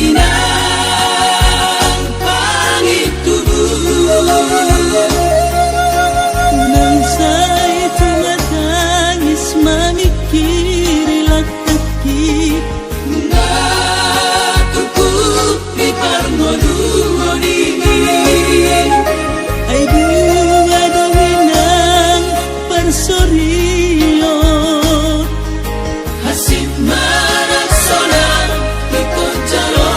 inang pangitubu nang say tumatangis mamikirilat taki natukup di parmoduni ay bunga dawin ng parsoryo hasip managsolang ikot jalo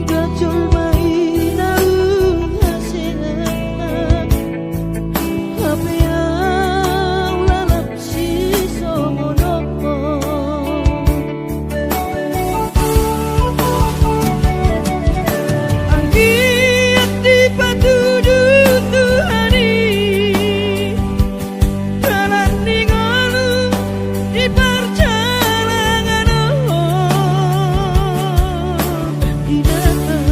gacol mai daun hasilnya apa yang lalap si somono angin di patudu Tuhani jalan ningolu di perjalanan tidak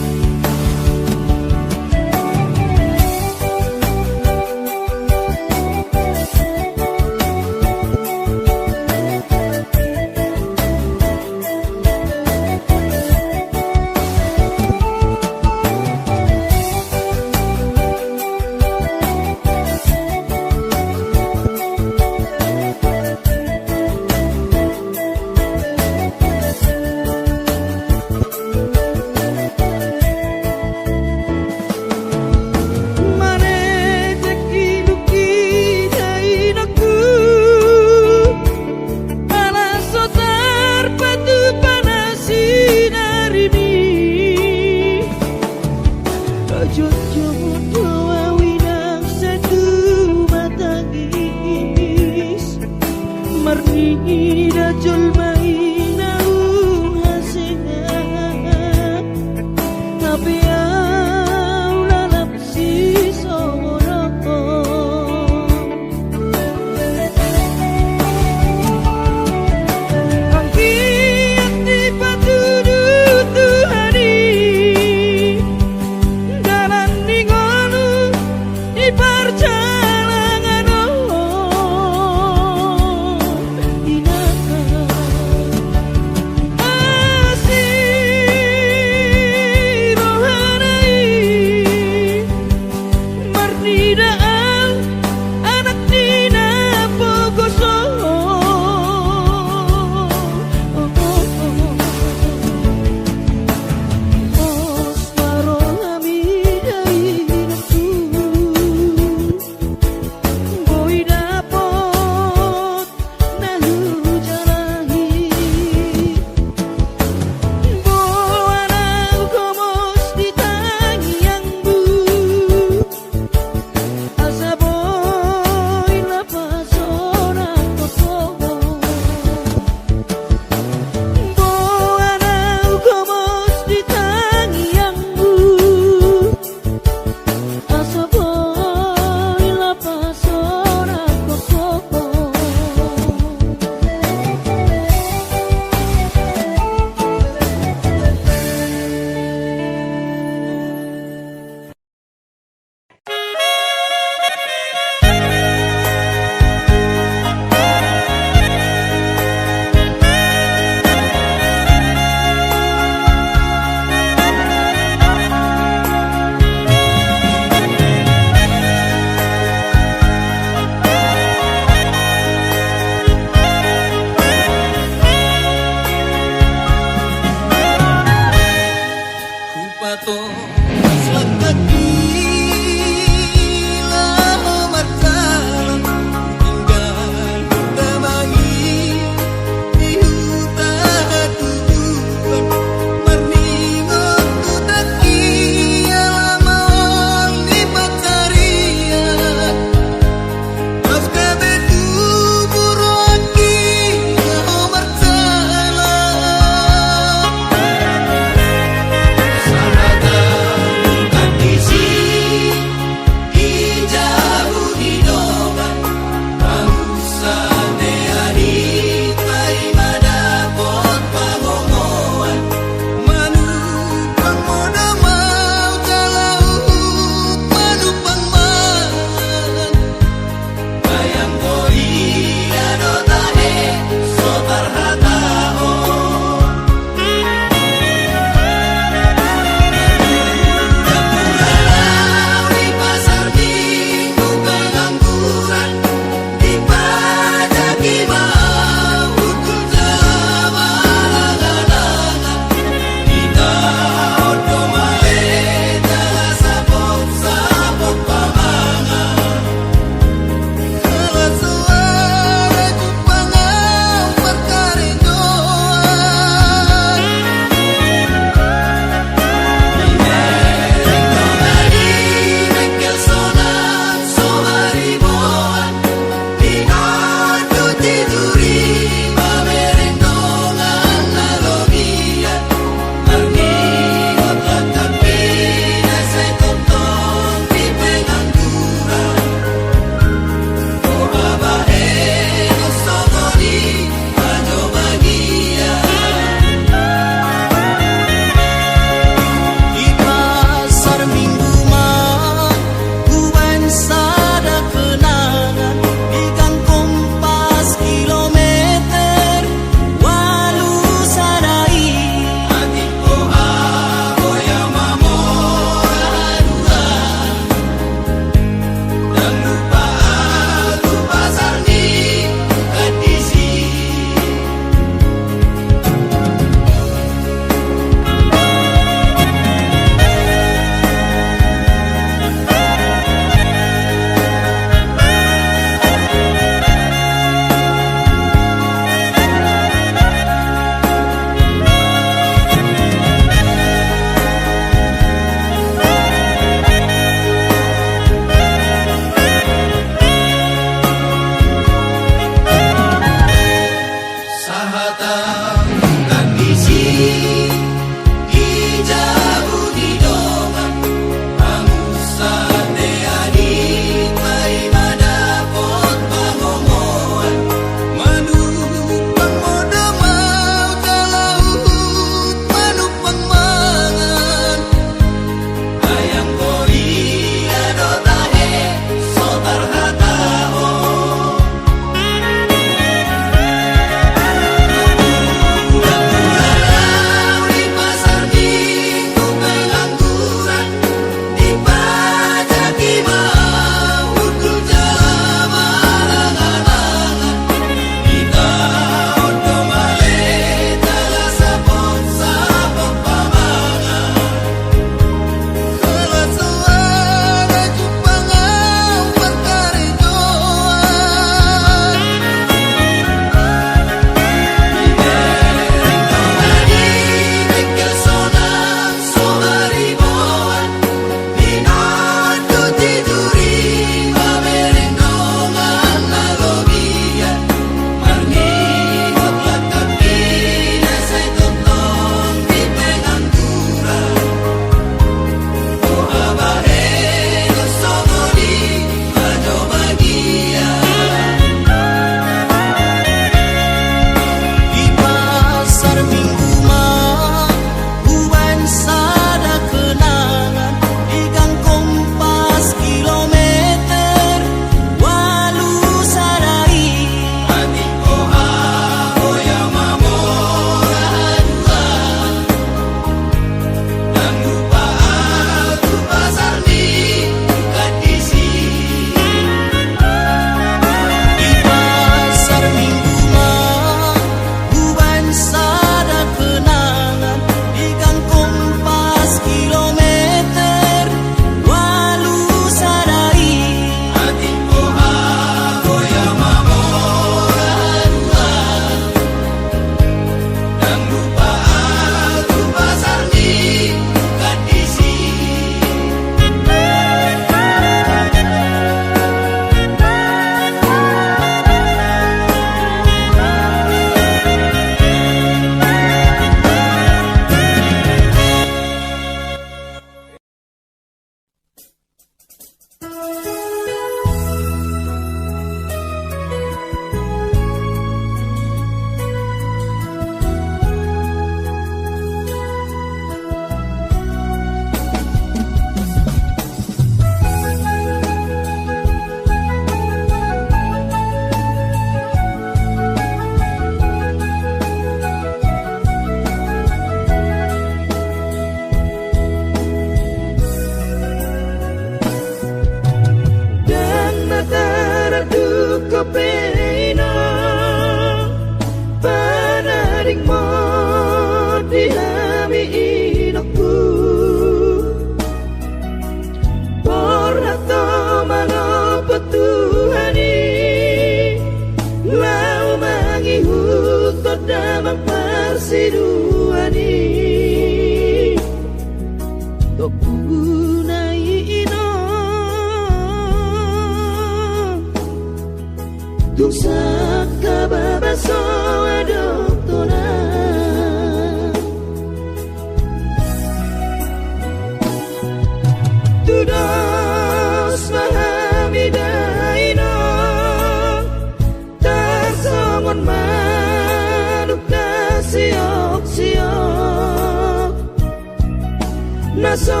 naso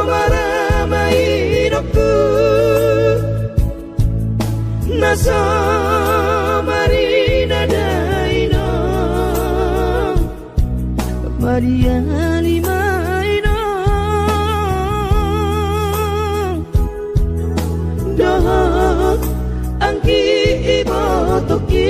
maramairoku naso marina daino mariani maino doh angki ibotoki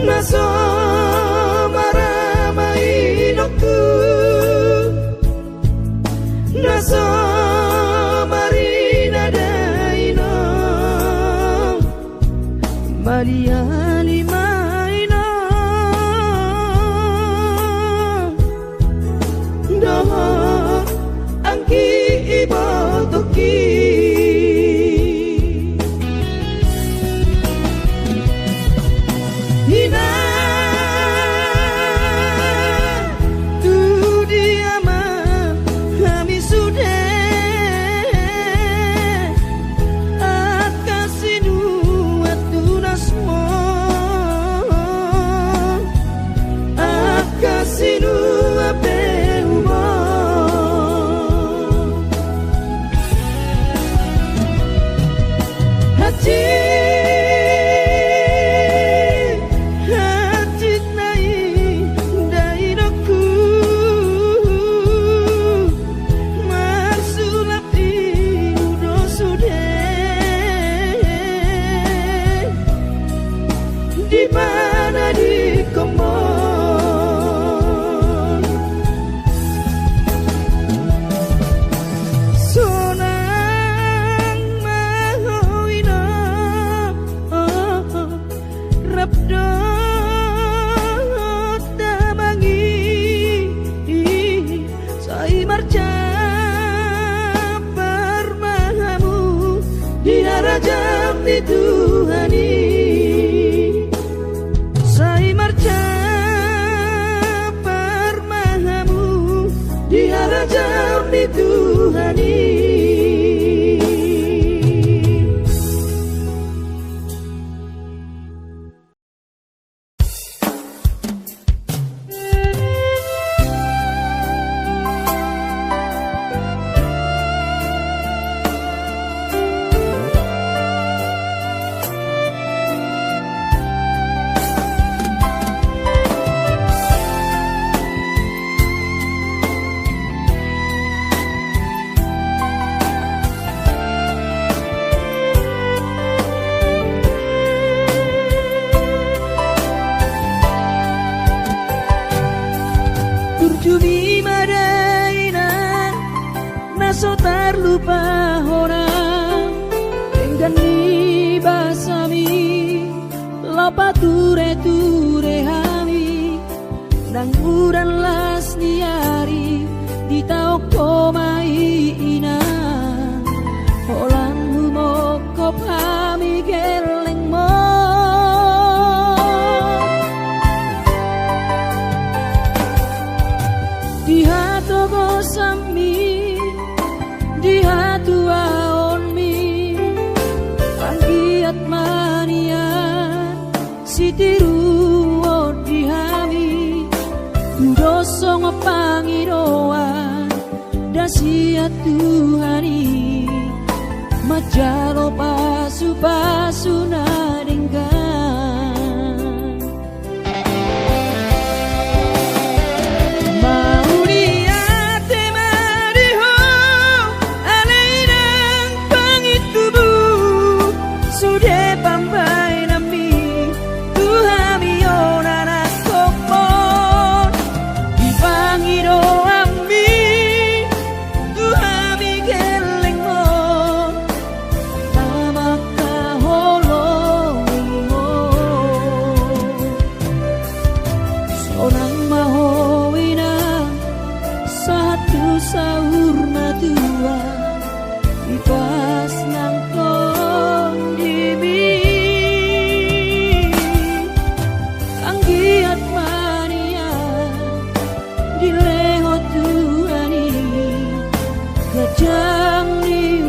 naso maramairoku naso marina daino mariani maino doh angki ibotoki Tuhani sai marca parmahamu di harajam di Tuhani. so terlupa orang dengan ni basami lopa ture hami nang uran las niari di tau komai ina holang humo kopami geleng mo di hatu gosami di hatu aonmi anggiat mania sitiru odihami dosong pangiroan dasia Tuhani majalo pasu nadenggan mau niate mariho alainang pangitubu sudah pambai nami Tuhami onana kopon di pangiro ami Tuhami geleng mo namaka holong mo sonang mahowina satu sahur matua ipas nang tong dimi anggiat mania dileho Tuhani gajang diumi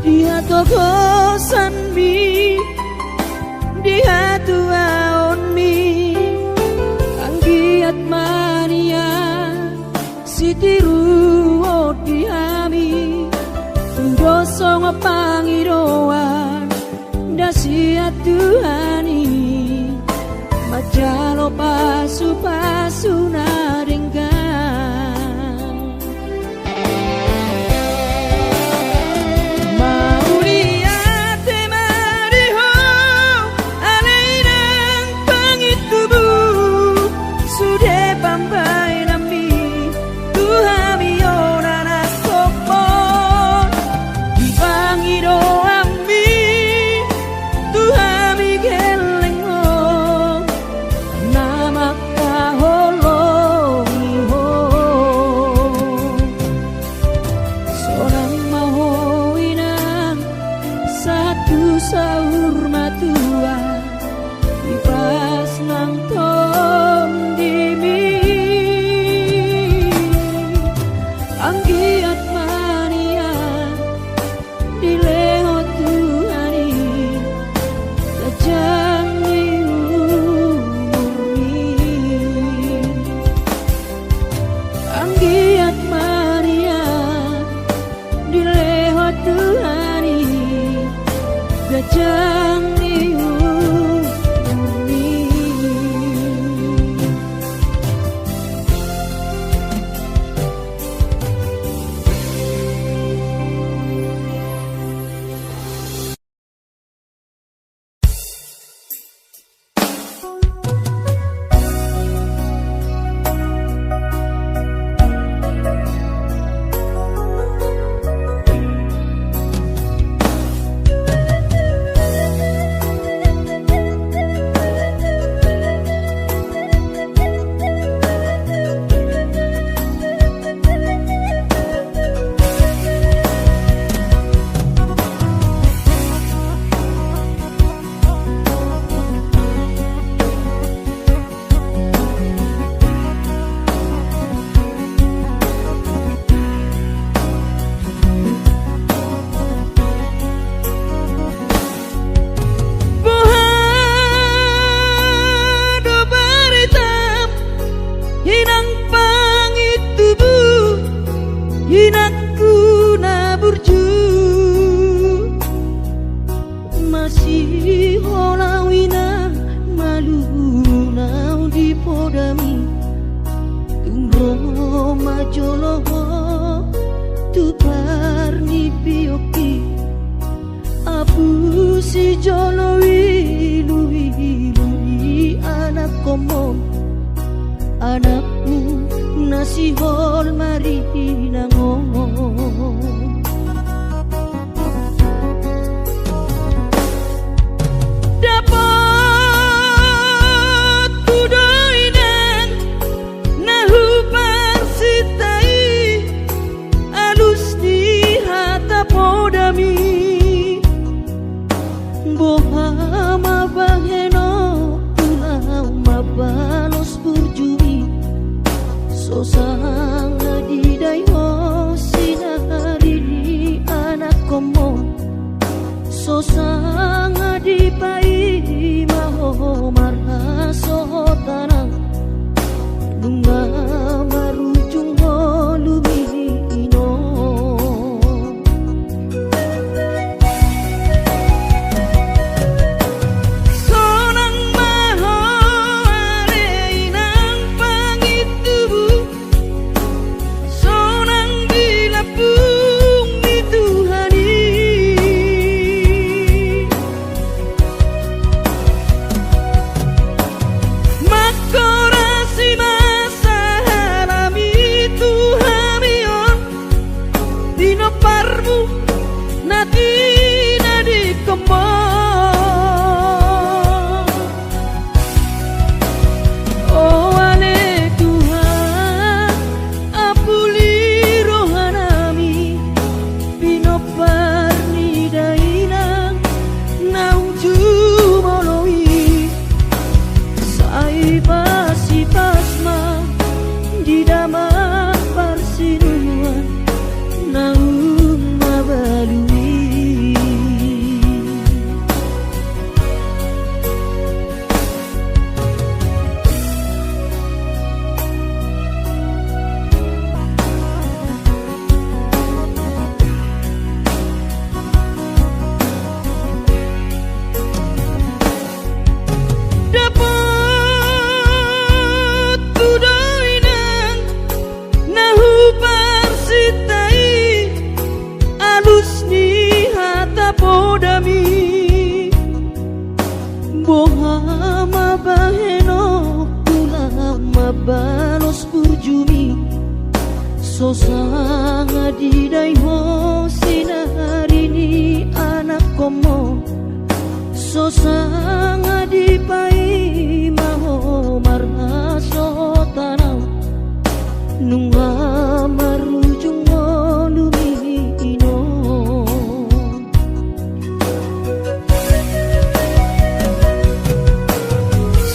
dia togosan mi dia tuaon mi anggiat mania sitiru odihami dosong pangiroan dasia Tuhani majalo pasu nadenggan mau niate mariho alainang pangitubu sudah pambai nami Tuhami onana kopon di pangiro ami Tuhami geleng mo namaka holongi ho sonang mahowinang satu sahur matua ipas nang tong dimi anggiat mania dileho Tuhani gajang diumi anggiat mania dileho Tuhani gajang diumi tu parni pioki abu si jolowi lui anak komong anakmu nasi hol mari nangong dapat tudoinan nahu parsitai alus di hata podami bohama baheno pulau mabalos burjumi sosang di dayo sinari anak komo sosang di pai maho marha sohotana dunga marujung holumino sonang maho areinang pangitubu sonang dilapung di Tuhani makorasi masa harami Tuhamion dino parmu nati nadi kembang oh ale Tuhan apuli rohanami pino parni dainang nauju moloi sai pasi pasma di damat parsinuan naung mabalui dapat tudoinan nahu parsitai alus ni hata podami bohama baheno pulang mabalos burjumi sosanga di dayo sinari ni anak komo sosanga di pai maho marha sotanau nunga marujung lumino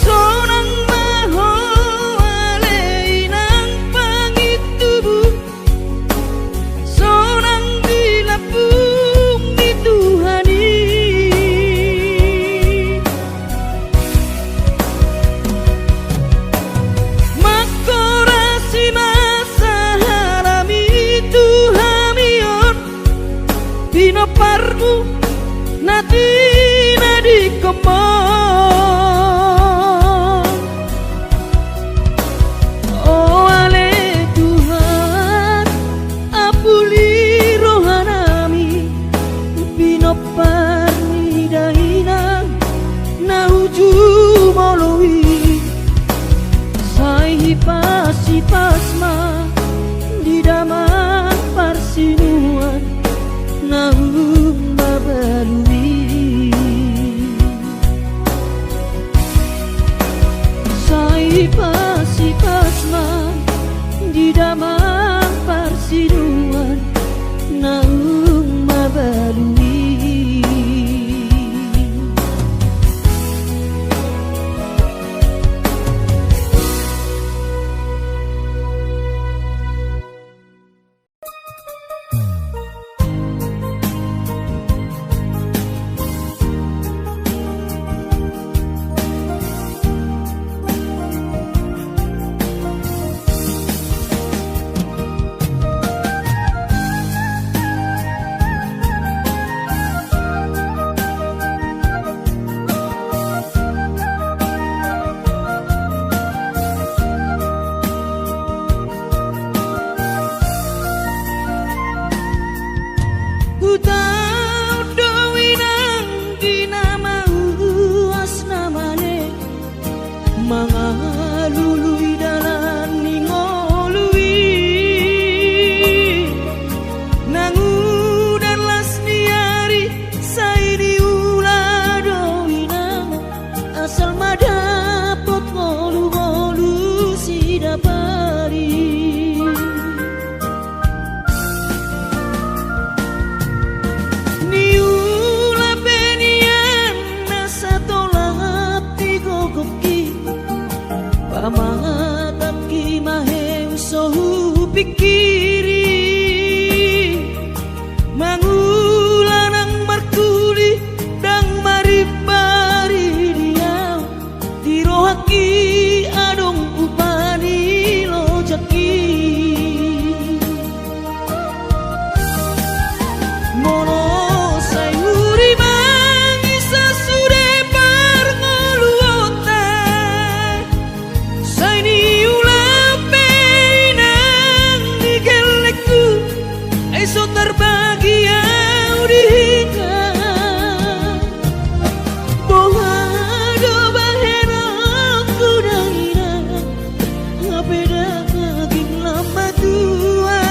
sonang maho aleinang pangitubu sonang dilapung di Tuhani makorasi masa harami Tuhamion pino parmu nati nadi kembang oh ale Tuhan apuli rohanami pino parni dainang nauju moloi sai pasi pasma di damat parsinuan naung mabalui Ku tahu doinang dinama uas namane mangalului dalan ningolui nangu dan las niari sairi ulah doinang asal madapot ngolu-ngolu si dapari pamatap ki maheng sohu pikiri mangulanang markuli dang maribari dia dirohaki adong upani lojaki mono sayuri mangisa sude parngoluota saini ulape nang digelekku esok terbagi audika boha do bahena kudaina ngapeda kaging lama tua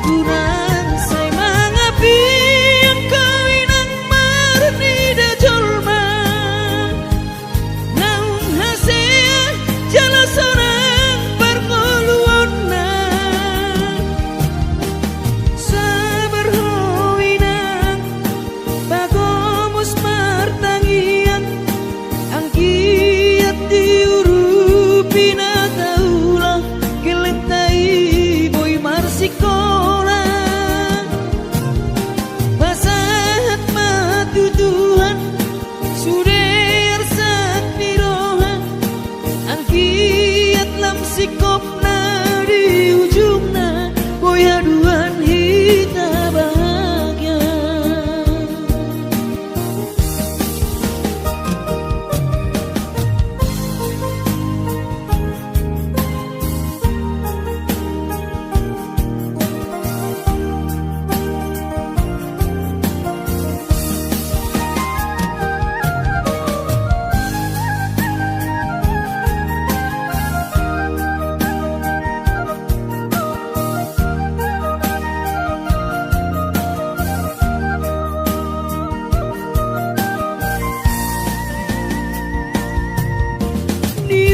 kurang say mangapi yang kawinang marni da jolma naung hasea jala sorang parngoluonna sabar hoinang bagomus martangian angkiat diurupina taulah gelentai boy marsikola basahat matu Tuhan suder sak nirohan angkiat lam sikopna di ujungna boy haduan hita bahagia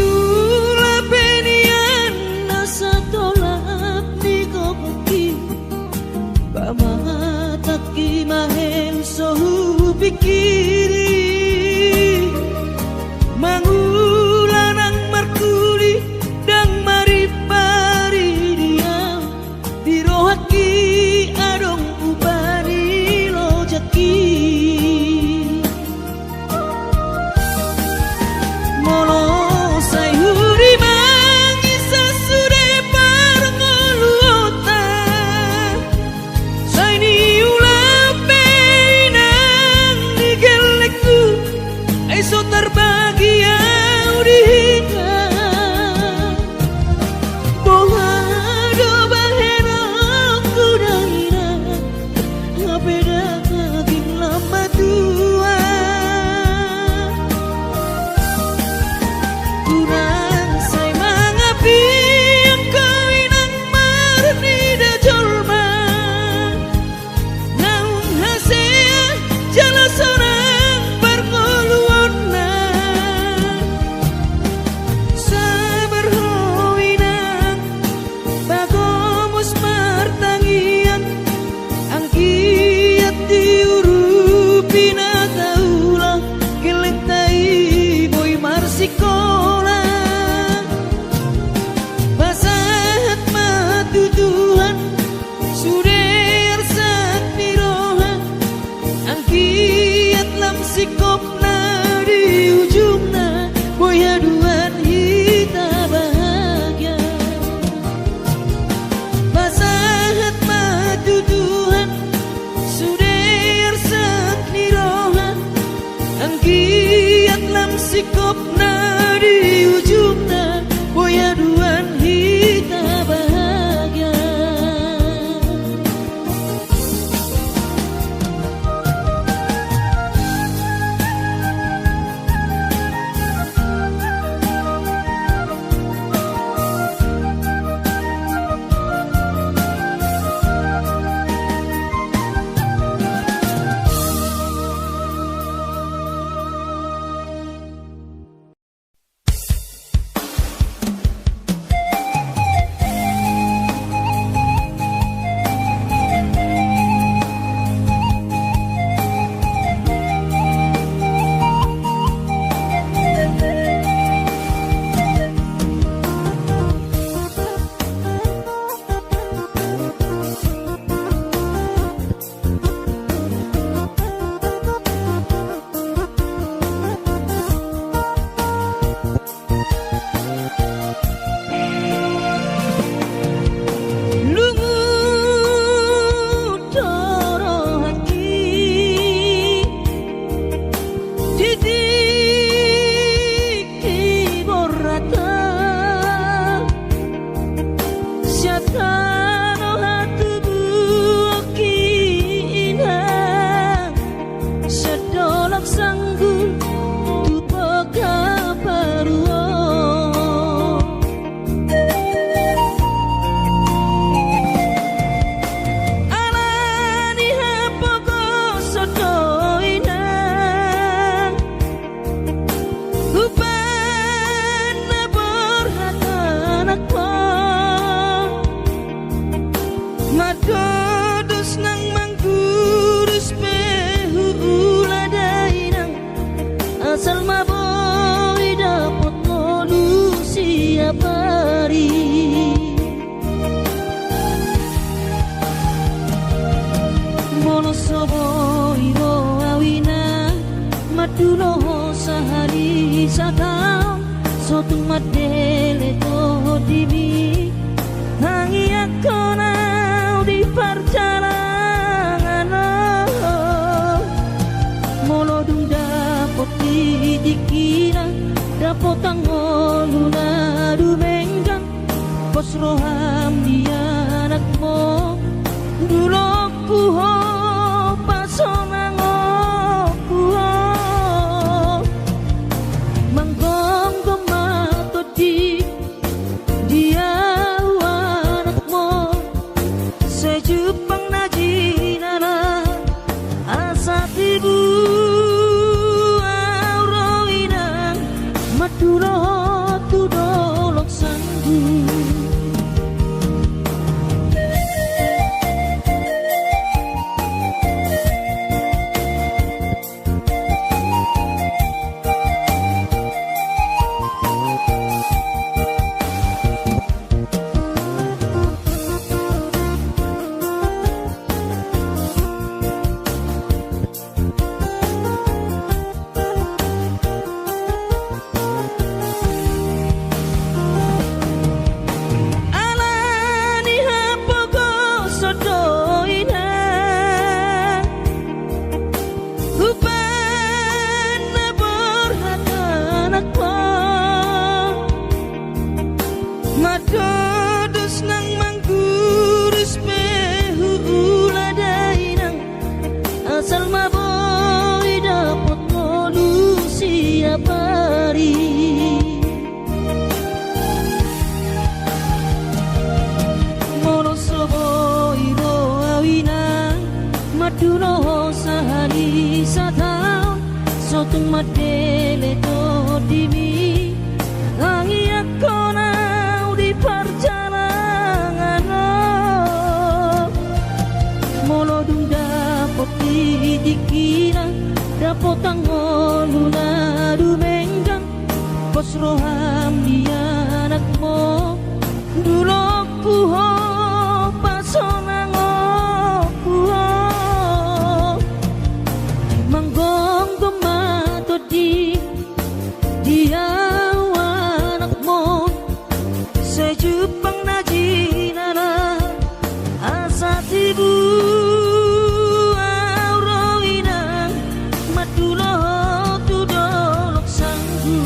niula penian nasa tolak ni kokoki pamatak ki maheng sohu pikiri mangulanang markuli dang maripari dia dirohaki adong upani lojaki mono sayuri mangisa sude parngoluota saini ulape nang digelekku esok terbagi audika boha do bahena kudaina ngapeda kaging lama tua kurang say mangapi yang kawinang marni da jolma naung hasea jala sorang parngoluonna sabar hoinang bagomus martangian angkiat diurupina taulah gelentai boy marsikola basahat matu Tuhan suder sak nirohan angkiat lam sikopna di ujungna boy haduan hita bahagia basahat matu Tuhan suder sak nirohan angkiat lam sikopna di ujungna boy haduan hita bahagia kano hatu buokina sedolak sanggul tupo kaparuo alani hapoko sodoina upan nabor hatanakpo madodos nang manggurus pehu uladainang asal maboy dapat molusi apari mono soboy do awina madulo sahari sakam sotung madele to dibi hangi akona di perjalanan molodung dapot dikira dapot tangoluna dumenggang pos roham dia anakmo dulokku ho pasonango kuho manggonggong matodi dia anakmo sejupang najinana asa tibu auroinang maturo tudolok sanggu alani hapoko sodoina upan nabor hatanakpo madodos nang manggurus pehu uladainang asal maboy dapat molusi apari mono soboy do awina madulo sahari satang sotung madele to dimi hangi akona di perjalanan molodung dapot dikira dapot tangoluna dumenggang pos roham dia anakmo dulokku ho pasonango kuho manggonggong matodi dia anakmo sejupang najinana asa tibu auroinang madulo tudolok sanggu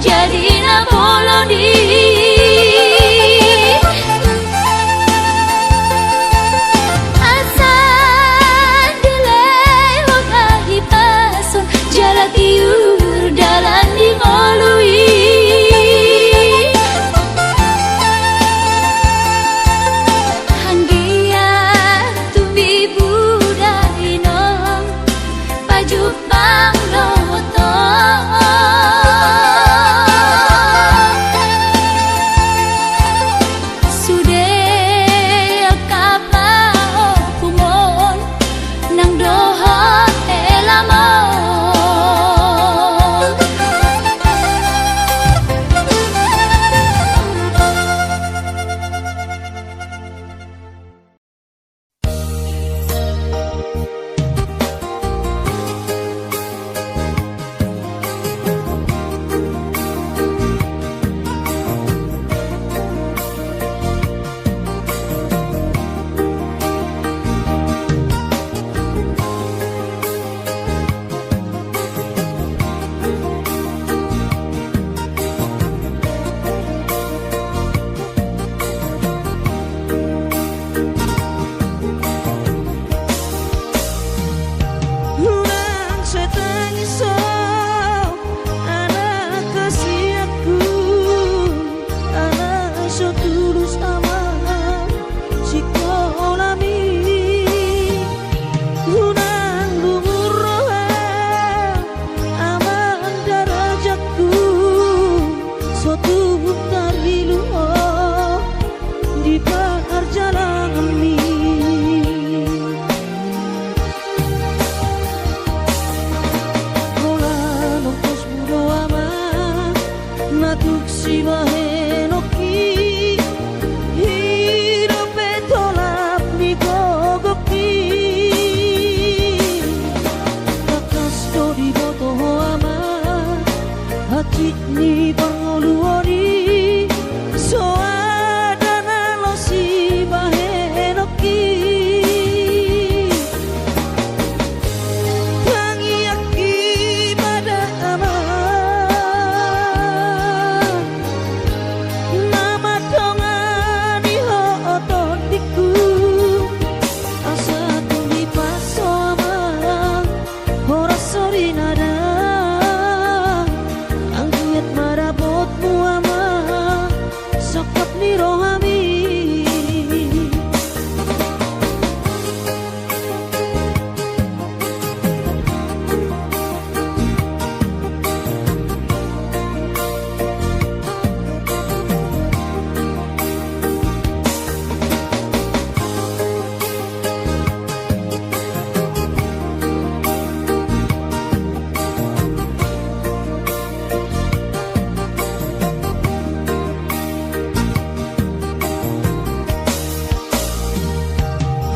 Jadi na bolong di sibahe no ki hidupe tolap ni gogoki kakas to di boto ama hati ni pangoluori so adana lo sibahe no ki tangi aki pada ama nama tongani ho otondiku asa tumi paso ama ora sori nada anggiat marabotmu ama sokap ni rohami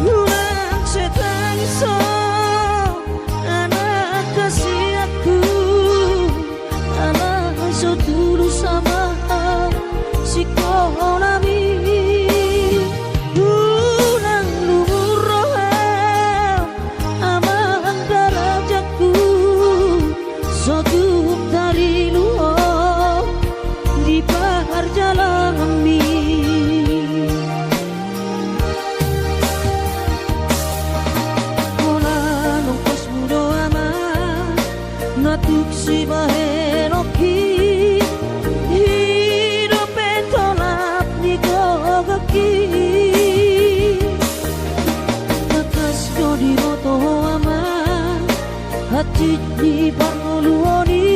Ulang setang iso anak kasih aku anak iso dulu sama si kolami ulang lumur roham amang darajaku soduk dari luar di perjalanan mi natuk sibahe no ki hidupe tolap ni gogoki kakas ko di boto ama hati ni pangoluori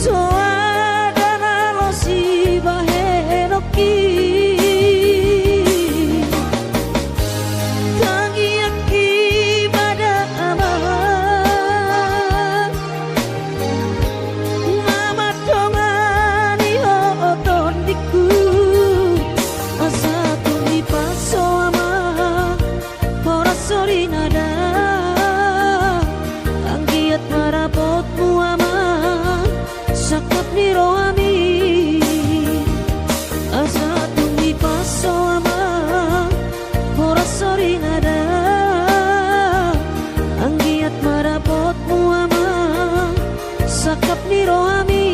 so adana lo sibahe no ki tangi aki pada ama mama tongani ho otondiku asa tumi paso ama ora sori nada anggiat marabotmu ama sakap ni rohami asa tumi paso ama ora sori nada anggiat marabotmu ama sakap ni rohami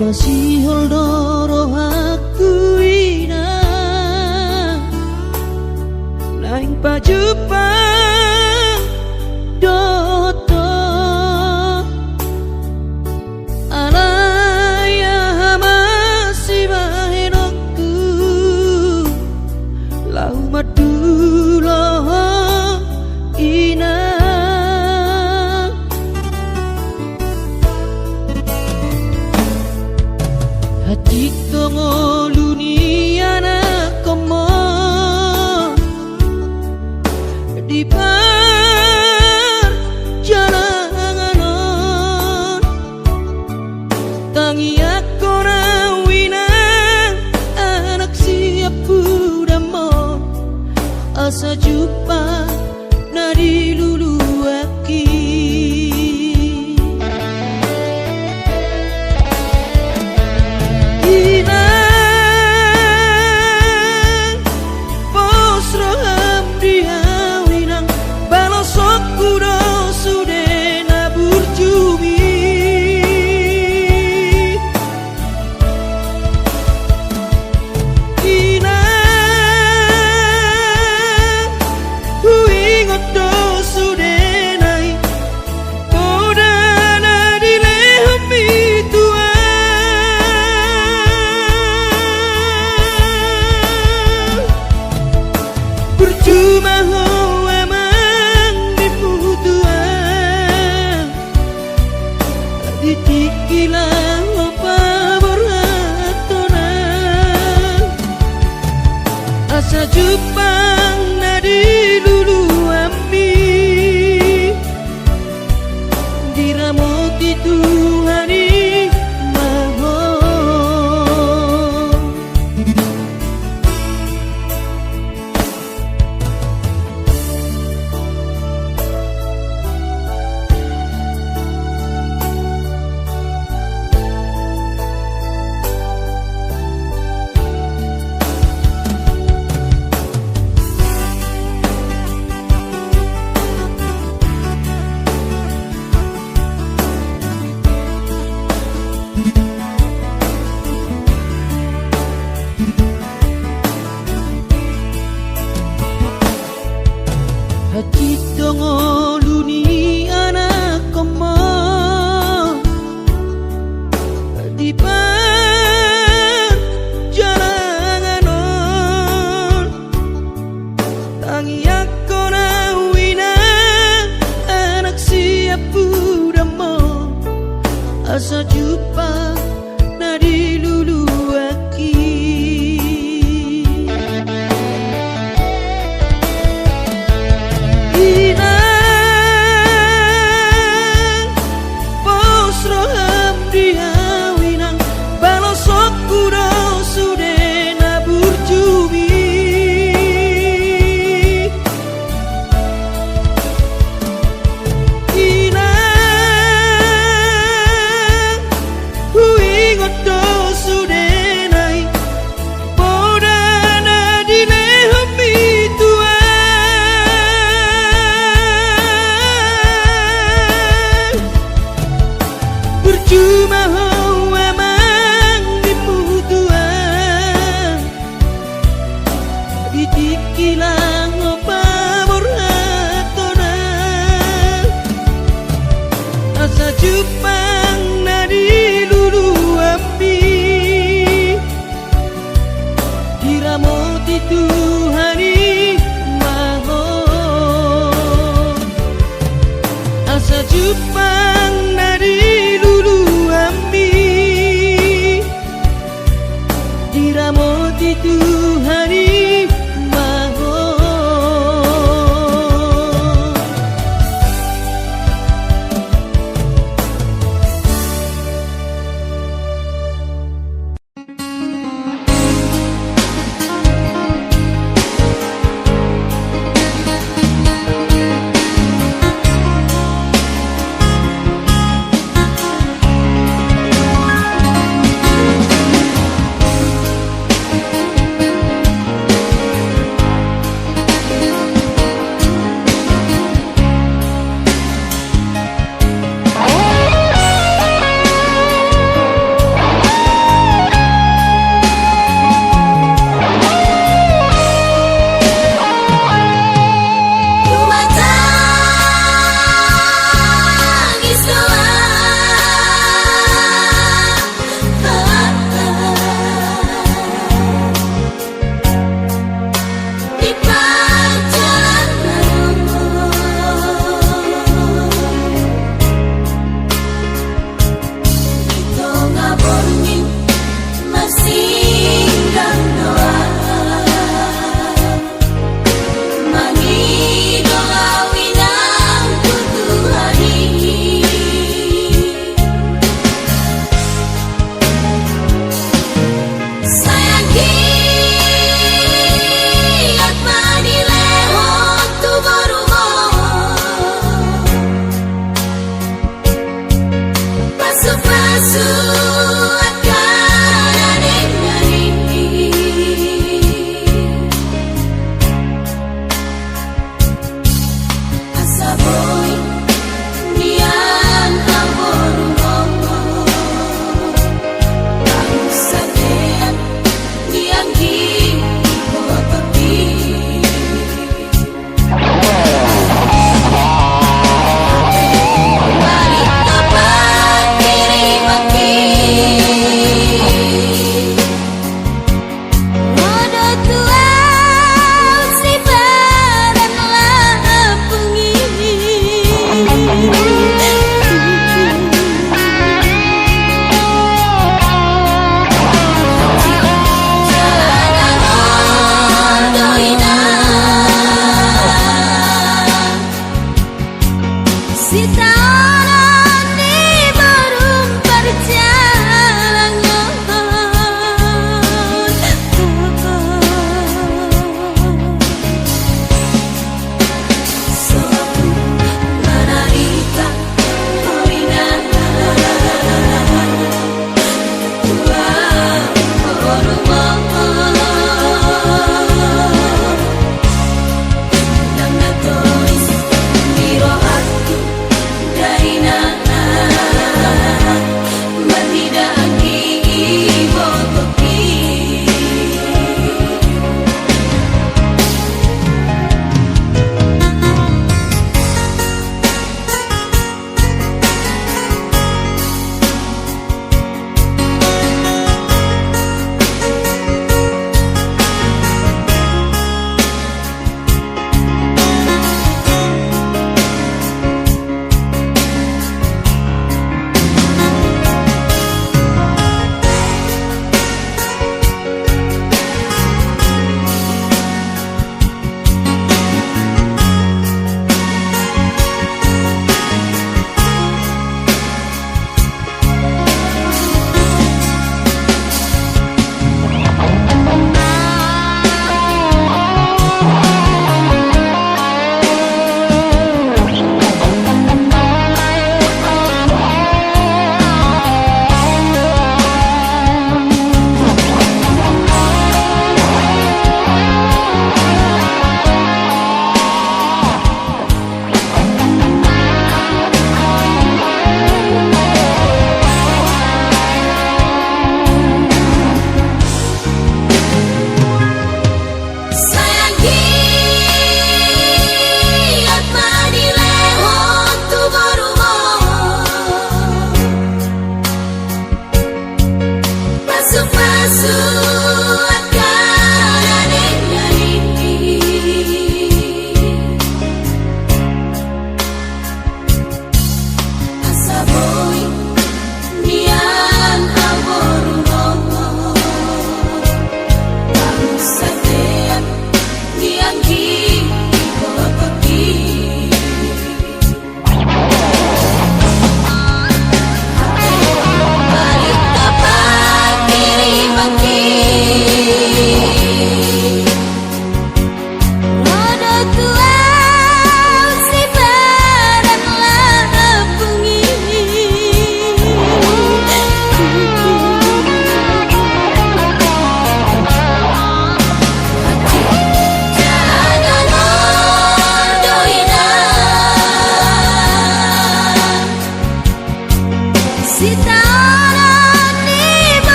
masih holdoro aku ina naing pajupang doto alaya masih bahenoku lau madulo ina hati tongoluni anak komo di perjalanan tangi aku rawina anak siap budamon asa jumpa nadi lulu aki Inang, ku ingat percuma ho emang diputuan ditikilah apa beratonan asa Jepang nadi lulu ami diramoti Tuhani Hati dongo luni anak koma di perjalanan tangi aku nawina anak siap budamo asa jumpa nadi